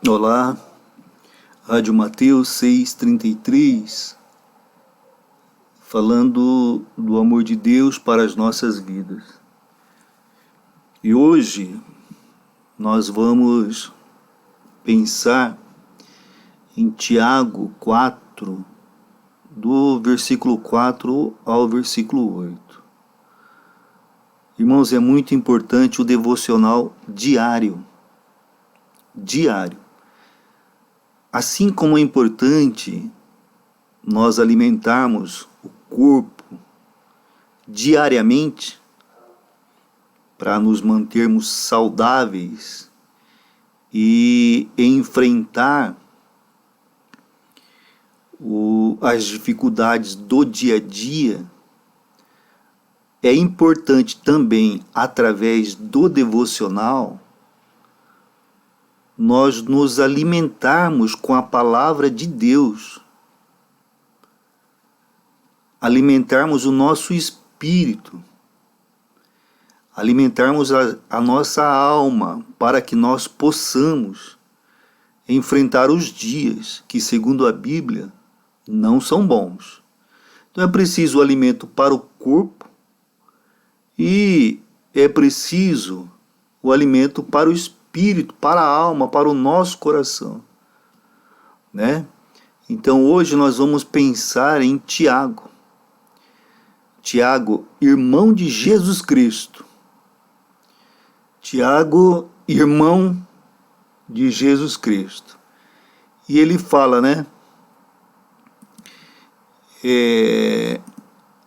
Olá, Rádio Mateus 6:33, falando do amor de Deus para as nossas vidas. E hoje nós vamos pensar em Tiago 4, do versículo 4 ao versículo 8. Irmãos, é muito importante o devocional diário. Assim como é importante nós alimentarmos o corpo diariamente para nos mantermos saudáveis e enfrentar as dificuldades do dia a dia, é importante também, através do devocional, nós nos alimentarmos com a palavra de Deus, alimentarmos o nosso espírito, alimentarmos a nossa alma, para que nós possamos enfrentar os dias que, segundo a Bíblia, não são bons. Então é preciso o alimento para o corpo e é preciso o alimento para o espírito, para a alma, para o nosso coração, né? Então hoje nós vamos pensar em Tiago. Tiago, irmão de Jesus Cristo. Tiago, irmão de Jesus Cristo. E ele fala, né?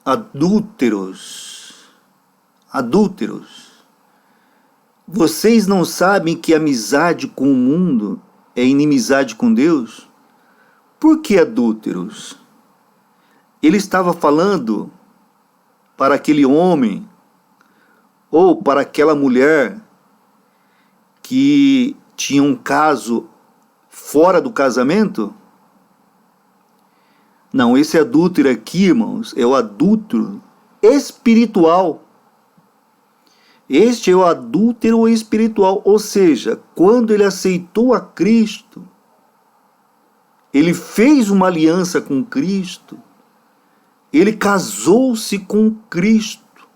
Adúlteros, vocês não sabem que amizade com o mundo é inimizade com Deus? Por que adúlteros? Ele estava falando para aquele homem ou para aquela mulher que tinha um caso fora do casamento? Não, esse adúltero aqui, irmãos, é o adúltero espiritual. Este é o adúltero espiritual, ou seja, quando ele aceitou a Cristo, ele fez uma aliança com Cristo, ele casou-se com Cristo,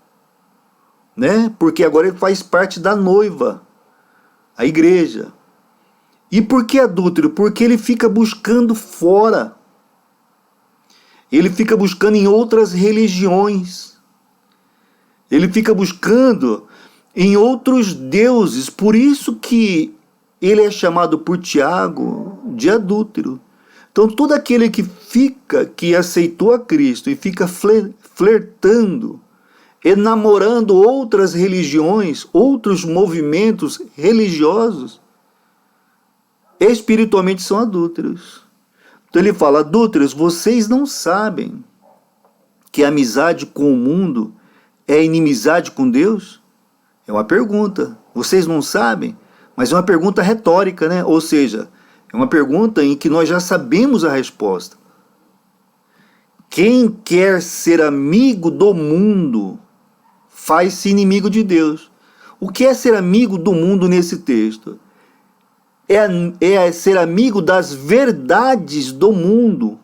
né? Porque agora ele faz parte da noiva, a igreja. E por que adúltero? Porque ele fica buscando fora. Ele fica buscando em outras religiões. Ele fica buscando em outros deuses. Por isso que ele é chamado por Tiago de adúltero. Então todo aquele que aceitou a Cristo e fica flertando, enamorando outras religiões, outros movimentos religiosos, espiritualmente são adúlteros. Então ele fala: adúlteros, vocês não sabem que a amizade com o mundo é inimizade com Deus? É uma pergunta. Vocês não sabem? Mas é uma pergunta retórica, né? Ou seja, é uma pergunta em que nós já sabemos a resposta. Quem quer ser amigo do mundo faz-se inimigo de Deus. O que é ser amigo do mundo nesse texto? É ser amigo das verdades do mundo.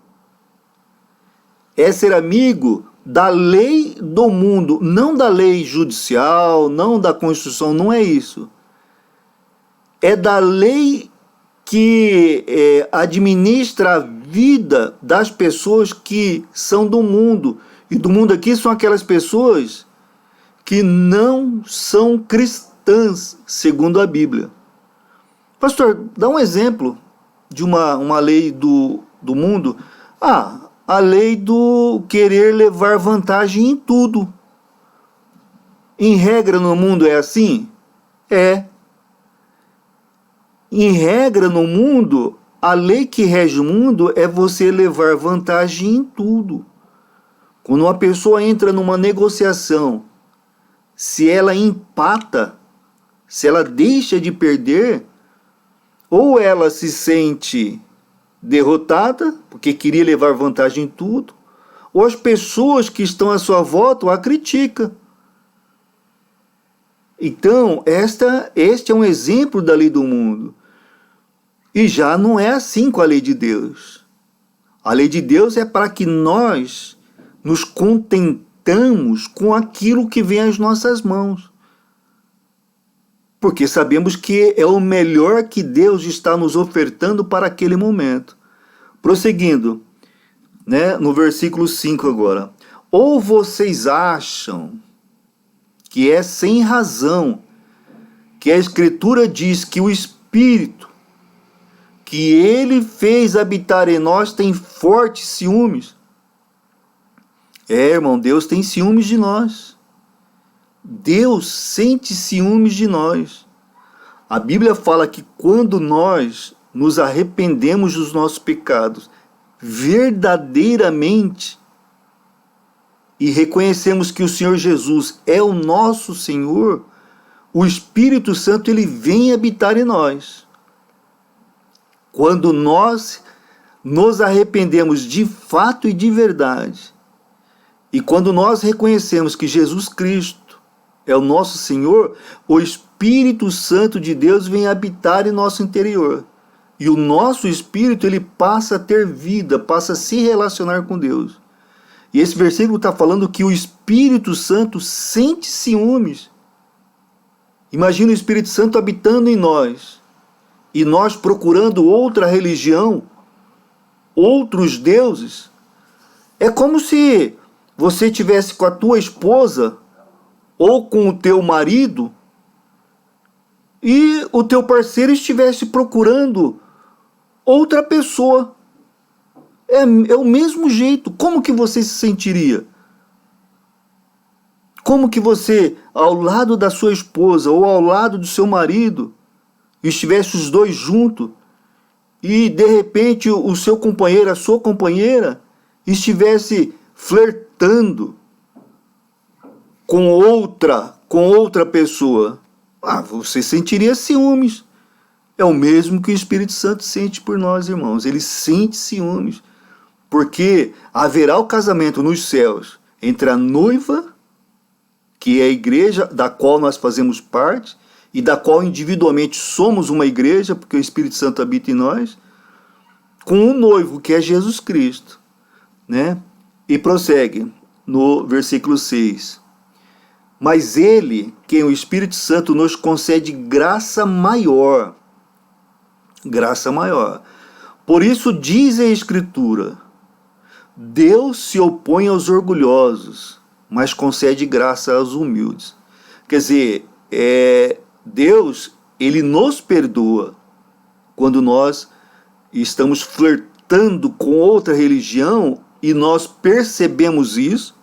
É ser amigo da lei do mundo, não da lei judicial, não da Constituição, não é isso. É da lei que administra a vida das pessoas que são do mundo. E do mundo aqui são aquelas pessoas que não são cristãs, segundo a Bíblia. Pastor, dá um exemplo de uma lei do mundo. A lei do querer levar vantagem em tudo. Em regra no mundo é assim? É. Em regra no mundo, a lei que rege o mundo é você levar vantagem em tudo. Quando uma pessoa entra numa negociação, se ela empata, se ela deixa de perder, ou ela se sente derrotada, porque queria levar vantagem em tudo, ou as pessoas que estão à sua volta a criticam. Então, este é um exemplo da lei do mundo. E já não é assim com a lei de Deus. A lei de Deus é para que nós nos contentamos com aquilo que vem às nossas mãos. Porque sabemos que é o melhor que Deus está nos ofertando para aquele momento. Prosseguindo, né, no versículo 5 agora. Ou vocês acham que é sem razão que a Escritura diz que o Espírito que Ele fez habitar em nós tem fortes ciúmes? Irmão, Deus tem ciúmes de nós. Deus sente ciúmes de nós. A Bíblia fala que quando nós nos arrependemos dos nossos pecados verdadeiramente e reconhecemos que o Senhor Jesus é o nosso Senhor, o Espírito Santo ele vem habitar em nós. Quando nós nos arrependemos de fato e de verdade, e quando nós reconhecemos que Jesus Cristo é o nosso Senhor, o Espírito Santo de Deus vem habitar em nosso interior. E o nosso espírito ele passa a ter vida, passa a se relacionar com Deus. E esse versículo está falando que o Espírito Santo sente ciúmes. Imagina o Espírito Santo habitando em nós e nós procurando outra religião, outros deuses. É como se você tivesse com a tua esposa ou com o teu marido e o teu parceiro estivesse procurando outra pessoa. É o mesmo jeito. Como que você se sentiria? Como que você, ao lado da sua esposa ou ao lado do seu marido, estivesse os dois juntos e de repente o seu companheiro, a sua companheira, estivesse flertando com outra pessoa? Você sentiria ciúmes. É o mesmo que o Espírito Santo sente por nós, irmãos. Ele sente ciúmes. Porque haverá o casamento nos céus entre a noiva, que é a igreja da qual nós fazemos parte, e da qual individualmente somos uma igreja, porque o Espírito Santo habita em nós, com o noivo, que é Jesus Cristo. Né? E prossegue no versículo 6. Mas Ele, quem o Espírito Santo, nos concede graça maior. Graça maior. Por isso diz a Escritura: Deus se opõe aos orgulhosos, mas concede graça aos humildes. Quer dizer, Deus, Ele nos perdoa quando nós estamos flertando com outra religião e nós percebemos isso,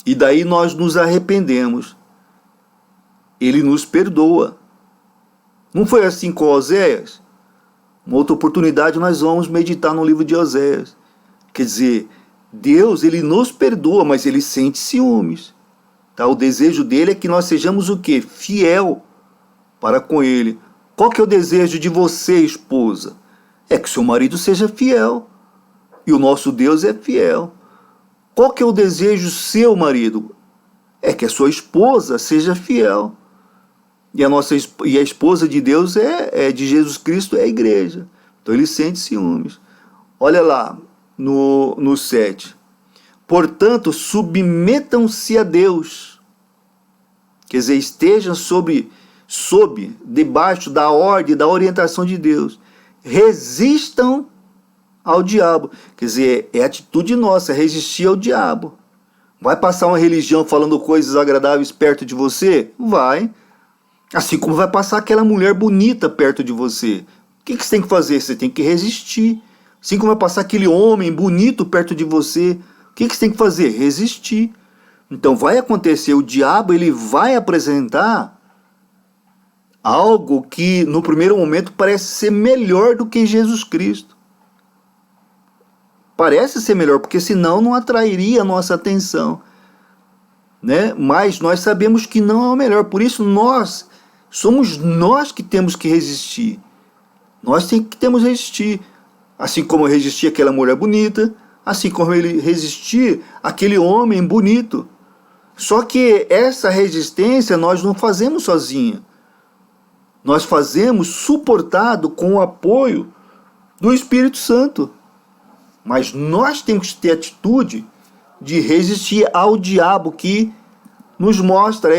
e daí nós nos arrependemos. Ele nos perdoa. Não foi assim com Oséias? Uma outra oportunidade nós vamos meditar no livro de Oséias. Quer dizer, Deus, Ele nos perdoa, mas Ele sente ciúmes. Tá? O desejo dele é que nós sejamos o quê? Fiel para com Ele. Qual que é o desejo de você, esposa? É que seu marido seja fiel. E o nosso Deus é fiel. Qual que é o desejo seu, marido? É que a sua esposa seja fiel. E a esposa de Deus de Jesus Cristo é a igreja. Então ele sente ciúmes. Olha lá no 7. Portanto, submetam-se a Deus. Quer dizer, estejam debaixo da ordem, da orientação de Deus. Resistam ao diabo. Quer dizer, é atitude nossa, resistir ao diabo. Vai passar uma religião falando coisas agradáveis perto de você? Vai. Assim como vai passar aquela mulher bonita perto de você. O que você tem que fazer? Você tem que resistir. Assim como vai passar aquele homem bonito perto de você. O que você tem que fazer? Resistir. Então vai acontecer, o diabo ele vai apresentar algo que no primeiro momento parece ser melhor do que Jesus Cristo. Parece ser melhor, porque senão não atrairia a nossa atenção. Né? Mas nós sabemos que não é o melhor. Por isso somos nós que temos que resistir. Nós temos que resistir. Assim como resistir aquela mulher bonita, assim como ele resistir aquele homem bonito. Só que essa resistência nós não fazemos sozinhos. Nós fazemos suportado com o apoio do Espírito Santo. Mas nós temos que ter atitude de resistir ao diabo que nos mostra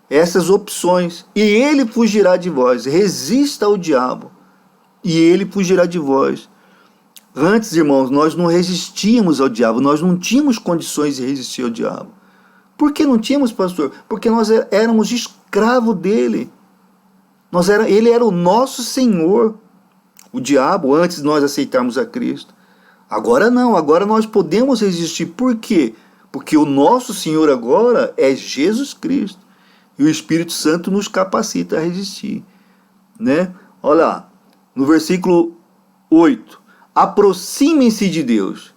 essas opções. E ele fugirá de vós. Resista ao diabo e ele fugirá de vós. Antes, irmãos, nós não resistíamos ao diabo. Nós não tínhamos condições de resistir ao diabo. Por que não tínhamos, pastor? Porque nós éramos escravos dele. Ele era o nosso Senhor. O diabo, antes de nós aceitarmos a Cristo. Agora não, agora nós podemos resistir. Por quê? Porque o nosso Senhor agora é Jesus Cristo. E o Espírito Santo nos capacita a resistir. Né? Olha lá, no versículo 8. Aproximem-se de Deus.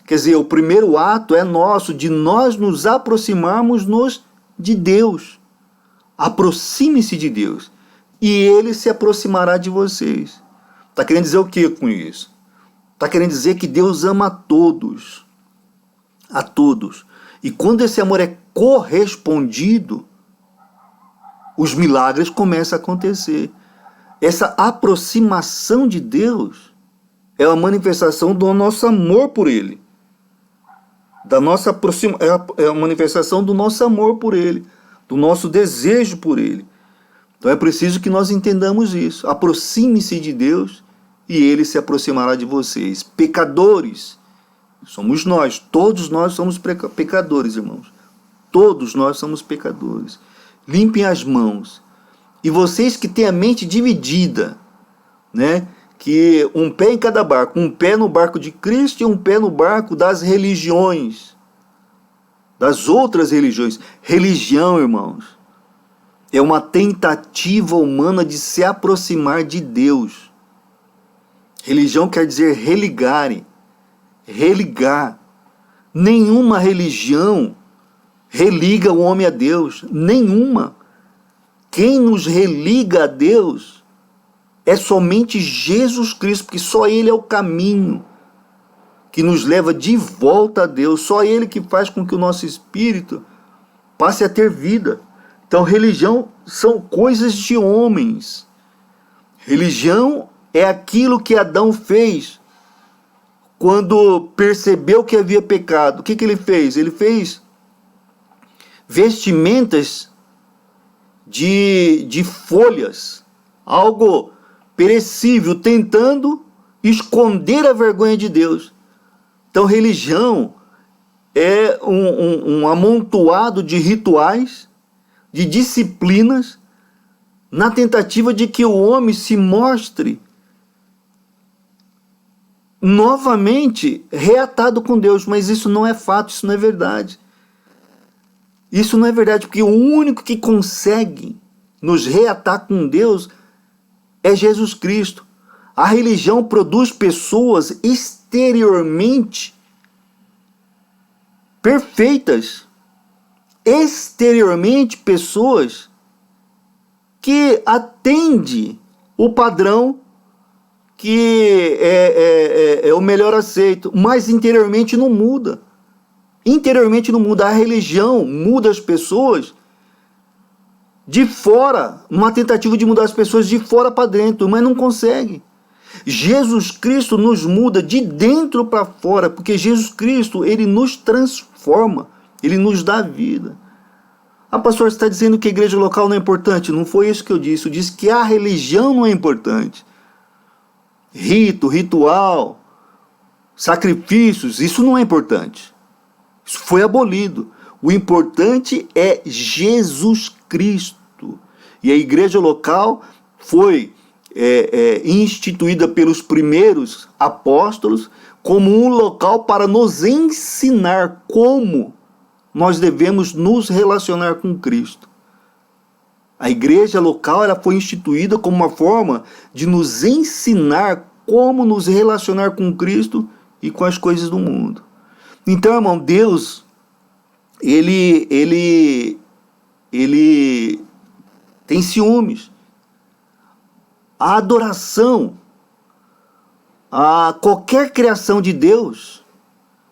Quer dizer, o primeiro ato é nosso, de nós nos aproximarmos de Deus. Aproxime-se de Deus. E Ele se aproximará de vocês. Está querendo dizer o que com isso? Está querendo dizer que Deus ama a todos. A todos. E quando esse amor é correspondido, os milagres começam a acontecer. Essa aproximação de Deus é a manifestação do nosso amor por Ele. É a manifestação do nosso amor por Ele. Do nosso desejo por Ele. Então é preciso que nós entendamos isso. Aproxime-se de Deus e Ele se aproximará de vocês. Pecadores, somos nós. Todos nós somos pecadores, irmãos. Todos nós somos pecadores. Limpem as mãos. E vocês que têm a mente dividida, né? Que um pé em cada barco. Um pé no barco de Cristo e um pé no barco das religiões. Das outras religiões. Religião, irmãos, é uma tentativa humana de se aproximar de Deus. Religião quer dizer religare. Religar. Nenhuma religião religa o homem a Deus. Nenhuma. Quem nos religa a Deus é somente Jesus Cristo, porque só Ele é o caminho que nos leva de volta a Deus. Só Ele que faz com que o nosso espírito passe a ter vida. Então, religião são coisas de homens. Religião é aquilo que Adão fez quando percebeu que havia pecado. O que ele fez? Ele fez vestimentas de folhas, algo perecível, tentando esconder a vergonha de Deus. Então, religião é um amontoado de rituais, de disciplinas, na tentativa de que o homem se mostre novamente reatado com Deus. Mas isso não é fato, isso não é verdade. Isso não é verdade, porque o único que consegue nos reatar com Deus é Jesus Cristo. A religião produz pessoas exteriormente perfeitas. Exteriormente pessoas que atendem o padrão que é o melhor aceito, mas interiormente não muda. Interiormente não muda. A religião muda as pessoas de fora, uma tentativa de mudar as pessoas de fora para dentro, mas não consegue. Jesus Cristo nos muda de dentro para fora, porque Jesus Cristo, Ele nos transforma, Ele nos dá vida. Ah, pastor, você está dizendo que a igreja local não é importante? Não foi isso que eu disse. Eu disse que a religião não é importante. Rito, ritual, sacrifícios, isso não é importante. Isso foi abolido. O importante é Jesus Cristo. E a igreja local foi instituída pelos primeiros apóstolos como um local para nos ensinar como nós devemos nos relacionar com Cristo. A igreja local ela foi instituída como uma forma de nos ensinar como nos relacionar com Cristo e com as coisas do mundo. Então, irmão, Deus, ele tem ciúmes. A adoração a qualquer criação de Deus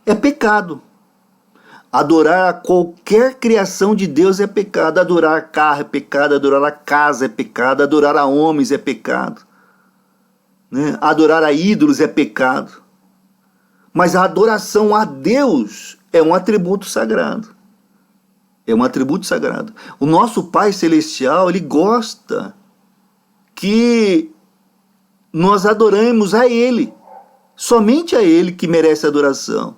é pecado. Adorar a qualquer criação de Deus é pecado. Adorar carro é pecado, adorar a casa é pecado, adorar a homens é pecado, né? Adorar a ídolos é pecado. Mas a adoração a Deus é um atributo sagrado. É um atributo sagrado. O nosso Pai Celestial, Ele gosta que nós adoremos a Ele. Somente a Ele que merece adoração.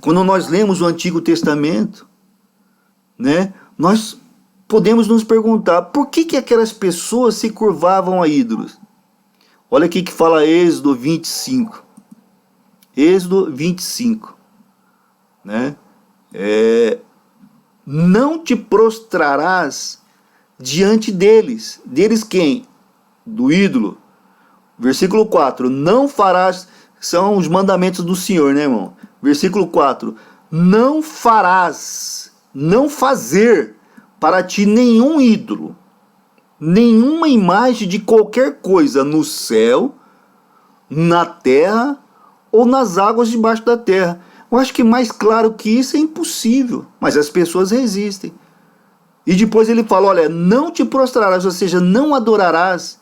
Quando nós lemos o Antigo Testamento, né, nós podemos nos perguntar por que aquelas pessoas se curvavam a ídolos. Olha aqui que fala Êxodo 25. Êxodo 25. Né? Não te prostrarás diante deles. Deles quem? Do ídolo. Versículo 4. Não farás... São os mandamentos do Senhor, né, irmão? Versículo 4. Não farás, não fazer para ti nenhum ídolo, nenhuma imagem de qualquer coisa no céu, na terra ou nas águas debaixo da terra. Eu acho que mais claro que isso é impossível, mas as pessoas resistem. E depois ele fala, olha, não te prostrarás, ou seja, não adorarás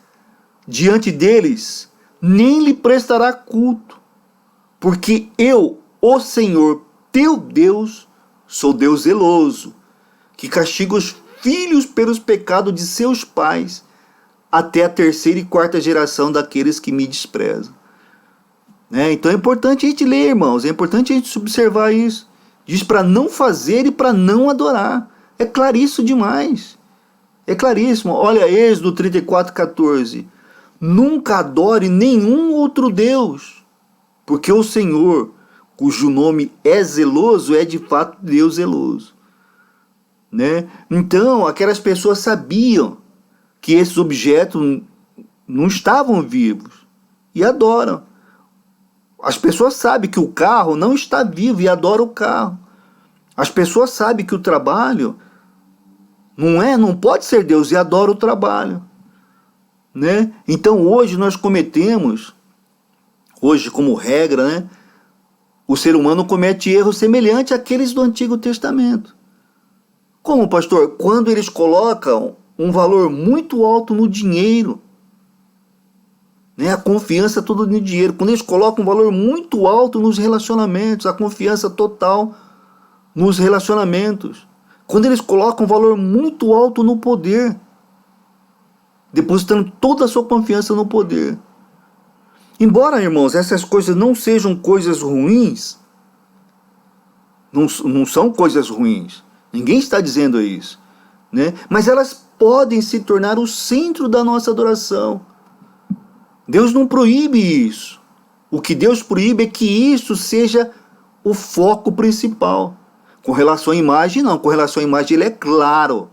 diante deles, nem lhe prestará culto, porque eu, o Senhor, teu Deus, sou Deus zeloso, que castiga os filhos pelos pecados de seus pais, até a terceira e quarta geração daqueles que me desprezam. Né? Então é importante a gente ler, irmãos, é importante a gente observar isso. Diz para não fazer e para não adorar. É claríssimo demais. É claríssimo. Olha, Êxodo 34:14. Nunca adore nenhum outro Deus, porque o Senhor, cujo nome é zeloso, é de fato Deus zeloso. Né? Então, aquelas pessoas sabiam que esses objetos não estavam vivos e adoram. As pessoas sabem que o carro não está vivo e adoram o carro. As pessoas sabem que o trabalho não pode ser Deus e adoram o trabalho. Né? Então hoje nós cometemos, hoje como regra, né, o ser humano comete erros semelhantes àqueles do Antigo Testamento. Como, pastor? Quando eles colocam um valor muito alto no dinheiro, né, a confiança toda no dinheiro, quando eles colocam um valor muito alto nos relacionamentos, a confiança total nos relacionamentos, quando eles colocam um valor muito alto no poder, depositando toda a sua confiança no poder. Embora, irmãos, essas coisas não sejam coisas ruins, não são coisas ruins, ninguém está dizendo isso, né? Mas elas podem se tornar o centro da nossa adoração. Deus não proíbe isso. O que Deus proíbe é que isso seja o foco principal. Com relação à imagem, não. Com relação à imagem, ele é claro.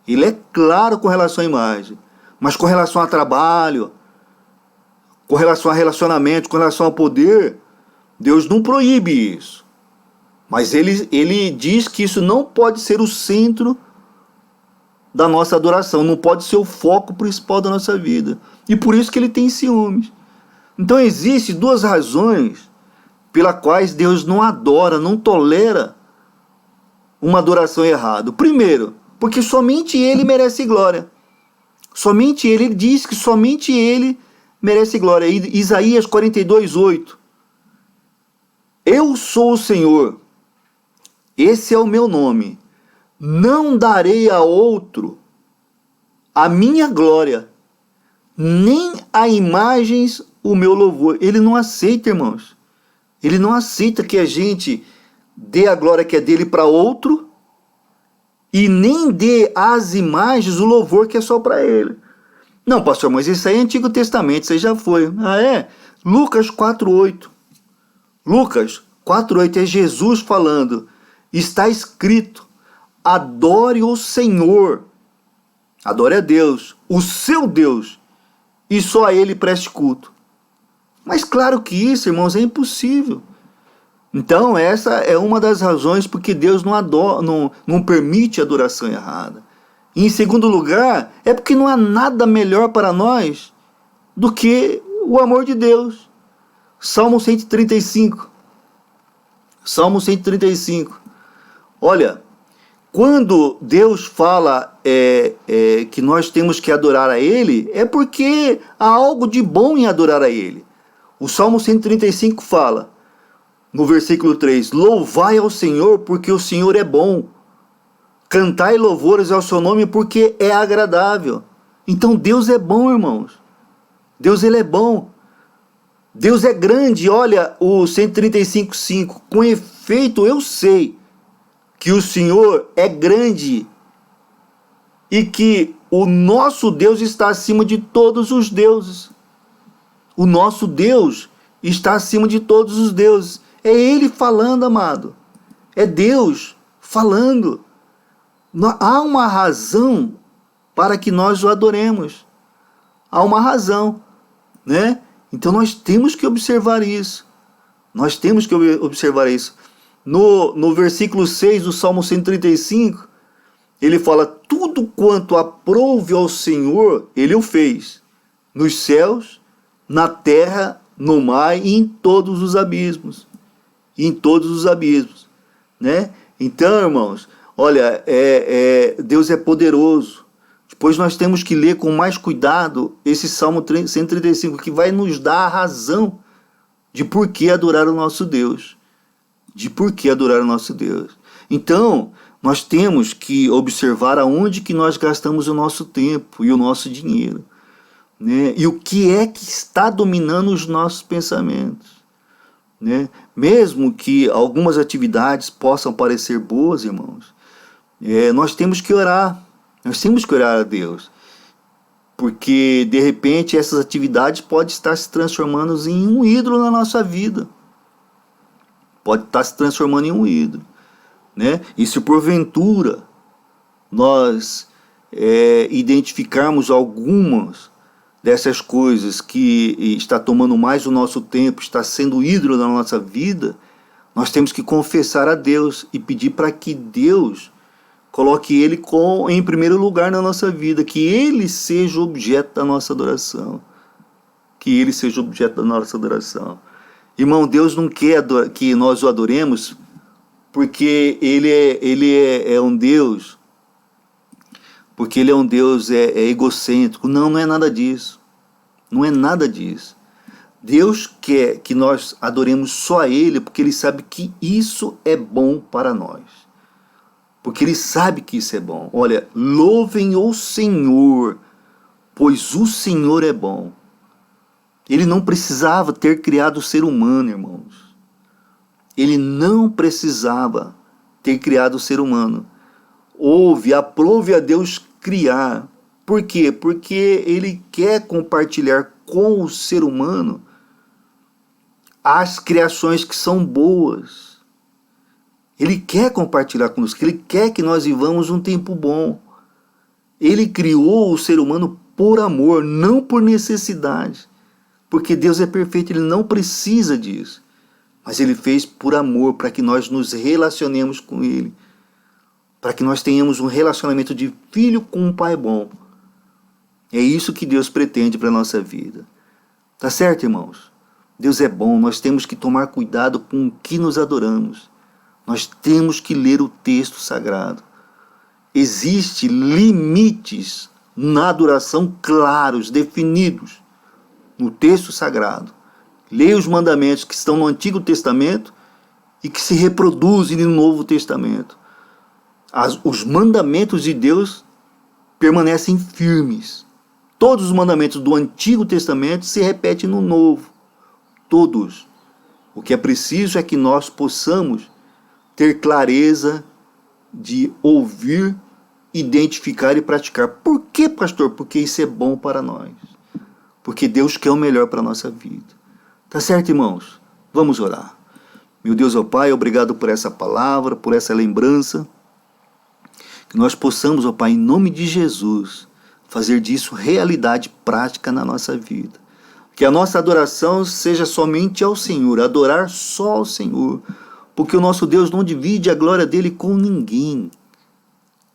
Ele é claro com relação à imagem. Mas com relação a trabalho, com relação a relacionamento, com relação ao poder, Deus não proíbe isso. Mas ele diz que isso não pode ser o centro da nossa adoração, não pode ser o foco principal da nossa vida. E por isso que ele tem ciúmes. Então existem duas razões pelas quais Deus não adora, não tolera uma adoração errada. Primeiro, porque somente ele merece glória. Somente ele diz que somente ele merece glória. Isaías 42:8. Eu sou o Senhor, esse é o meu nome. Não darei a outro a minha glória, nem a imagens o meu louvor. Ele não aceita, irmãos. Ele não aceita que a gente dê a glória que é dele para outro e nem dê às imagens o louvor que é só para ele. Não, pastor, mas isso aí é Antigo Testamento, isso aí já foi. Ah, é? Lucas 4:8. Lucas 4:8 é Jesus falando. Está escrito: adore o Senhor, adore a Deus, o seu Deus, e só a Ele preste culto. Mas claro que isso, irmãos, é impossível. Então essa é uma das razões porque Deus não permite adoração errada. E em segundo lugar, é porque não há nada melhor para nós do que o amor de Deus. Salmo 135. Salmo 135. Olha, quando Deus fala que nós temos que adorar a Ele, é porque há algo de bom em adorar a Ele. O Salmo 135 fala, no versículo 3, louvai ao Senhor porque o Senhor é bom. Cantai louvores ao seu nome porque é agradável. Então Deus é bom, irmãos. Deus, ele é bom. Deus é grande. Olha o 135:5. Com efeito, eu sei que o Senhor é grande e que o nosso Deus está acima de todos os deuses. O nosso Deus está acima de todos os deuses. É Ele falando, amado. É Deus falando. Há uma razão para que nós o adoremos. Há uma razão, né? Então nós temos que observar isso. Nós temos que observar isso. No versículo 6 do Salmo 135, ele fala, tudo quanto aprouve ao Senhor, Ele o fez, nos céus, na terra, no mar e em todos os abismos. Em todos os abismos, né? Então, irmãos, olha, Deus é poderoso. Depois nós temos que ler com mais cuidado esse Salmo 135, que vai nos dar a razão de por que adorar o nosso Deus. De por que adorar o nosso Deus. Então, nós temos que observar aonde que nós gastamos o nosso tempo e o nosso dinheiro, né? E o que é que está dominando os nossos pensamentos, né? Mesmo que algumas atividades possam parecer boas, irmãos, nós temos que orar. Nós temos que orar a Deus. Porque, de repente, essas atividades podem estar se transformando em um ídolo na nossa vida. Pode estar se transformando em um ídolo, né? E se porventura nós identificarmos algumas dessas coisas que está tomando mais o nosso tempo, está sendo ídolo na nossa vida, nós temos que confessar a Deus e pedir para que Deus coloque Ele em primeiro lugar na nossa vida, que Ele seja objeto da nossa adoração. Que Ele seja objeto da nossa adoração. Irmão, Deus não quer que nós o adoremos porque Ele é um Deus, porque Ele é um Deus egocêntrico. Não, não é nada disso. Não é nada disso. Deus quer que nós adoremos só a Ele porque Ele sabe que isso é bom para nós. Porque Ele sabe que isso é bom. Olha, louvem o Senhor, pois o Senhor é bom. Ele não precisava ter criado o ser humano, irmãos. Ele não precisava ter criado o ser humano. Aprove a Deus criar. Por quê? Porque Ele quer compartilhar com o ser humano as criações que são boas. Ele quer compartilhar conosco, Ele quer que nós vivamos um tempo bom. Ele criou o ser humano por amor, não por necessidade. Porque Deus é perfeito, Ele não precisa disso. Mas Ele fez por amor, para que nós nos relacionemos com Ele. Para que nós tenhamos um relacionamento de filho com um pai bom. É isso que Deus pretende para a nossa vida. Tá certo, irmãos? Deus é bom, nós temos que tomar cuidado com o que nos adoramos. Nós temos que ler o texto sagrado. Existem limites na adoração claros, definidos no texto sagrado. Leia os mandamentos que estão no Antigo Testamento e que se reproduzem no Novo Testamento. Os mandamentos de Deus permanecem firmes. Todos os mandamentos do Antigo Testamento se repetem no Novo. Todos. O que é preciso é que nós possamos ter clareza de ouvir, identificar e praticar. Por que, pastor? Porque isso é bom para nós. Porque Deus quer o melhor para a nossa vida. Tá certo, irmãos? Vamos orar. Meu Deus, ó Pai, obrigado por essa palavra, por essa lembrança. Que nós possamos, ó Pai, em nome de Jesus, fazer disso realidade prática na nossa vida. Que a nossa adoração seja somente ao Senhor, adorar só ao Senhor. Porque o nosso Deus não divide a glória dele com ninguém.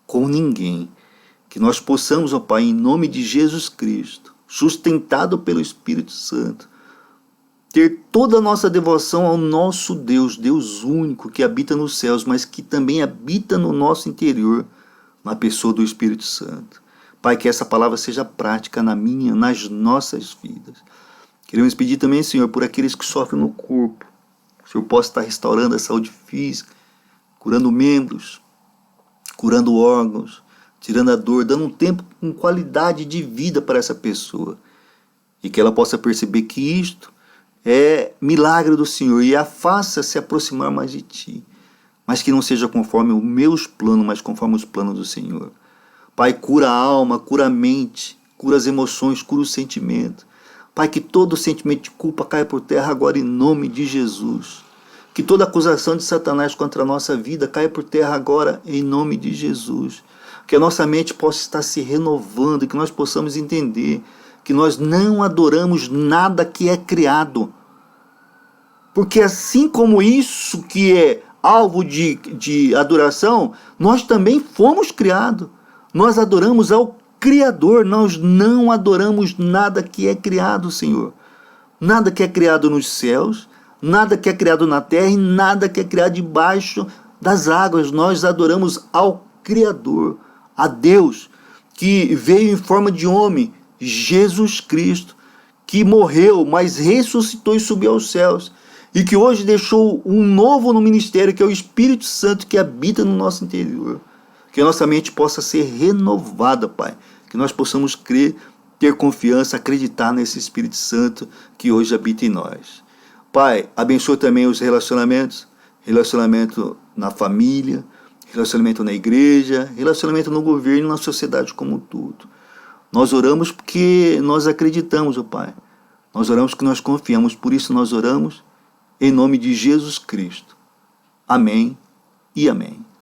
Com ninguém. Que nós possamos, ó Pai, em nome de Jesus Cristo, sustentado pelo Espírito Santo, ter toda a nossa devoção ao nosso Deus, Deus único que habita nos céus, mas que também habita no nosso interior, na pessoa do Espírito Santo. Pai, que essa palavra seja prática na minha, nas nossas vidas. Queremos pedir também, Senhor, por aqueles que sofrem no corpo. O Senhor possa estar restaurando a saúde física, curando membros, curando órgãos, tirando a dor, dando um tempo com qualidade de vida para essa pessoa. E que ela possa perceber que isto é milagre do Senhor e a faça se aproximar mais de Ti. Mas que não seja conforme os meus planos, mas conforme os planos do Senhor. Pai, cura a alma, cura a mente, cura as emoções, cura o sentimento. Pai, que todo sentimento de culpa caia por terra agora em nome de Jesus. Que toda acusação de Satanás contra a nossa vida caia por terra agora em nome de Jesus. Que a nossa mente possa estar se renovando, que nós possamos entender que nós não adoramos nada que é criado. Porque assim como isso que é alvo de adoração, nós também fomos criados. Nós adoramos ao Criador, nós não adoramos nada que é criado, Senhor. Nada que é criado nos céus, nada que é criado na terra e nada que é criado debaixo das águas. Nós adoramos ao Criador, a Deus, que veio em forma de homem, Jesus Cristo, que morreu, mas ressuscitou e subiu aos céus, e que hoje deixou um novo no ministério, que é o Espírito Santo que habita no nosso interior. Que a nossa mente possa ser renovada, Pai. Que nós possamos crer, ter confiança, acreditar nesse Espírito Santo que hoje habita em nós. Pai, abençoa também os relacionamentos. Relacionamento na família, relacionamento na igreja, relacionamento no governo e na sociedade como um todo. Nós oramos porque nós acreditamos, ó Pai. Nós oramos porque nós confiamos, por isso nós oramos em nome de Jesus Cristo. Amém e amém.